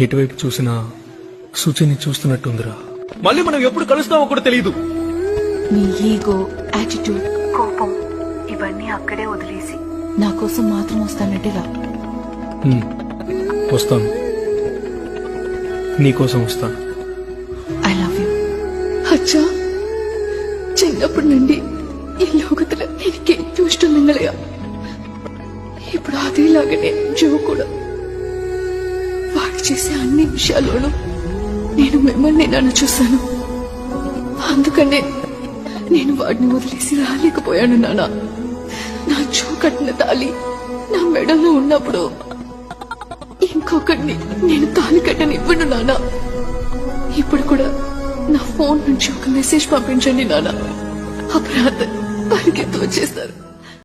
ఎటువైపు చూసినా సూచిని చూస్తున్నట్టుందిరా. మళ్ళీ మనం ఎప్పుడు కలుస్తామో కూడా తెలియదు. నీ ఈగో, యాటిట్యూడ్, కోపం ఇవన్నీ అక్కడే వదిలేసి నా కోసం మాత్రం వస్తానంటే రా. వస్తాను, నీకోసం వస్తాను. I love you. అచ్చా చిన్నప్పటి నుండి ఈ లోకத்துல എനിക്കേറ്റവും ഇഷ്ടം നിങ്ങളെയാ. ఇప్పుడు అదేలాగానే జో కూడా. వాడు చేసే అన్ని విషయాల్లోనూ నేను మిమ్మల్ని నన్ను చూశాను. అందుకనే నేను వాడిని వదిలేసి రాలేకపోయాను నాన్న. నా జో కట్టిన తాళి నా మెడలో ఉన్నప్పుడు ఇంకొకరిని నేను తాళి కట్టనివ్వను నాన్న. ఇప్పుడు కూడా నా ఫోన్ నుంచి ఒక మెసేజ్ పంపించండి నాన్న. అపరాధ పరిగెత్తు వచ్చేస్తారు.